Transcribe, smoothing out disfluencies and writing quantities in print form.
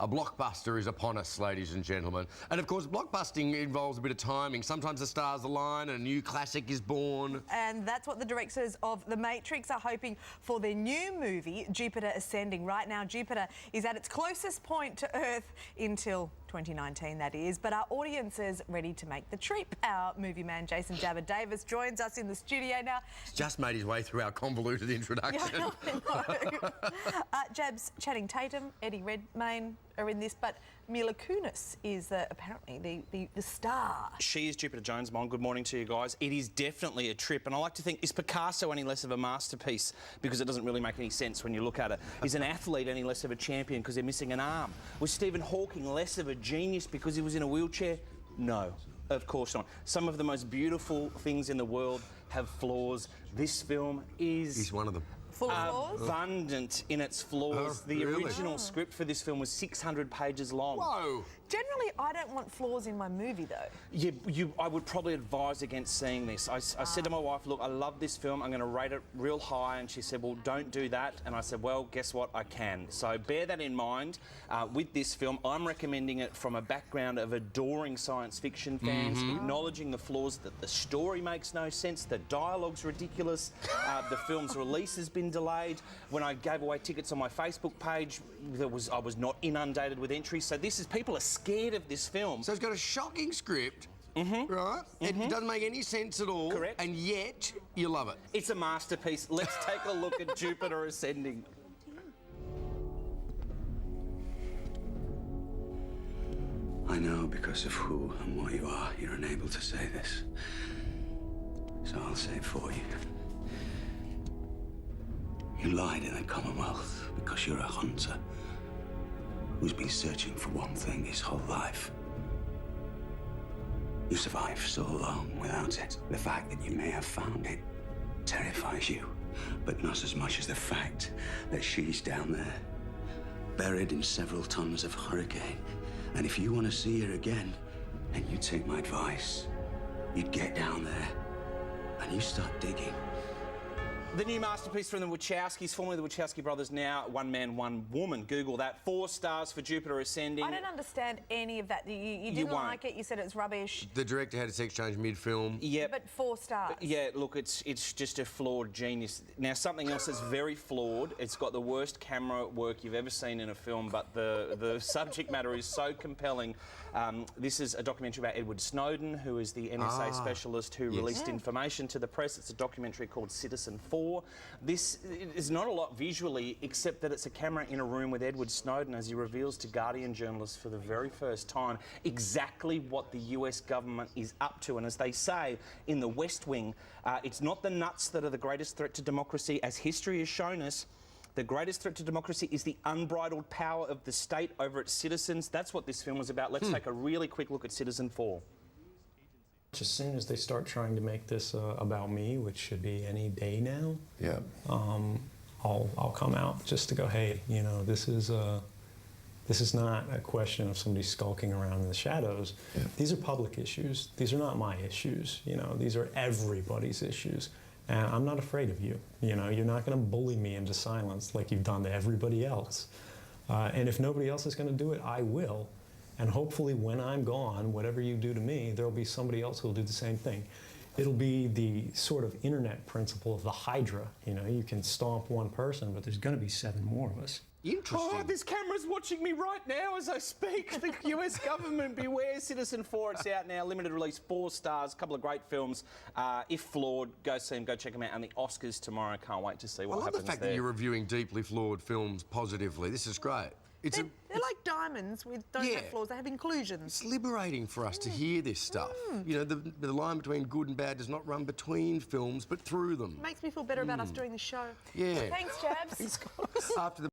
A blockbuster is upon us, ladies and gentlemen. And of course, blockbusting involves a bit of timing. Sometimes the stars align and a new classic is born. And that's what the directors of The Matrix are hoping for their new movie, Jupiter Ascending. Right now, Jupiter is at its closest point to Earth until 2019, that is. But our audience is ready to make the trip. Our movie man, Jason Jabba Davis, joins us in the studio now. He's just made his way through our convoluted introduction. Yeah, I know. Jabs, Channing Tatum, Eddie Redmayne are in this, but Mila Kunis is apparently the star. She is Jupiter Jones, Mon. Good morning to you guys. It is definitely a trip, and I like to think, is Picasso any less of a masterpiece? Because it doesn't really make any sense when you look at it. Is an athlete any less of a champion because they're missing an arm? Was Stephen Hawking less of a genius because he was in a wheelchair? No, of course not. Some of the most beautiful things in the world have flaws. This film is... He's one of them. Full of flaws? Abundant in its flaws. The original script for this film was 600 pages long. Whoa! Generally, I don't want flaws in my movie, though. Yeah, I would probably advise against seeing this. I said to my wife, look, I love this film. I'm going to rate it real high. And she said, well, don't do that. And I said, well, guess what? I can. So bear that in mind. With this film, I'm recommending it from a background of adoring science fiction fans, acknowledging the flaws, that the story makes no sense, the dialogue's ridiculous, the film's release has been delayed. When I gave away tickets on my Facebook page, I was not inundated with entries. So this is, people are scared of this film. So it's got a shocking script, right? It doesn't make any sense at all. Correct. And yet, you love it. It's a masterpiece. Let's take a look at Jupiter Ascending. I know because of who and what you are, you're unable to say this. So I'll say it for you. You lied in the Commonwealth because you're a hunter who's been searching for one thing his whole life. You survived so long without it. The fact that you may have found it terrifies you, but not as much as the fact that she's down there, buried in several tons of hurricane. And if you want to see her again, and you take my advice, you'd get down there and you start digging. The new masterpiece from the Wachowskis, formerly the Wachowski brothers, now One Man, One Woman. Google that. 4 stars for Jupiter Ascending. I don't understand any of that. You didn't like it. You said it's rubbish. The director had a sex change mid-film. Yeah, but 4 stars. Yeah, look, it's just a flawed genius. Now, something else that's very flawed. It's got the worst camera work you've ever seen in a film, but the subject matter is so compelling. This is a documentary about Edward Snowden, who is the NSA specialist who released information to the press. It's a documentary called CitizenFour. This is not a lot visually, except that it's a camera in a room with Edward Snowden as he reveals to Guardian journalists for the very first time exactly what the US government is up to. And as they say in the West Wing, it's not the nuts that are the greatest threat to democracy. As history has shown us, the greatest threat to democracy is the unbridled power of the state over its citizens. That's what this film was about. Let's take a really quick look at CitizenFour. As soon as they start trying to make this about me, which should be any day now, I'll come out just to go, hey, you know, this is not a question of somebody skulking around in the shadows. These are public issues. These are not my issues. You know, these are everybody's issues. And I'm not afraid of you. You know, you're not going to bully me into silence like you've done to everybody else. And if nobody else is going to do it, I will. And hopefully when I'm gone, whatever you do to me, there'll be somebody else who'll do the same thing. It'll be the sort of internet principle of the Hydra. You know, you can stomp one person, but there's going to be 7 more of us. Interesting. Oh, this camera's watching me right now as I speak. The US government, beware. CitizenFour, it's out now. Limited release, 4 stars. A couple of great films. If flawed, go see them, go check them out. And the Oscars tomorrow. Can't wait to see what happens there. I love the fact that you're reviewing deeply flawed films positively. This is great. They're like diamonds with don't have flaws, they have inclusions. It's liberating for us to hear this stuff. You know, the line between good and bad does not run between films, but through them. Makes me feel better about us doing the show. Yeah. Thanks, Jabs. After the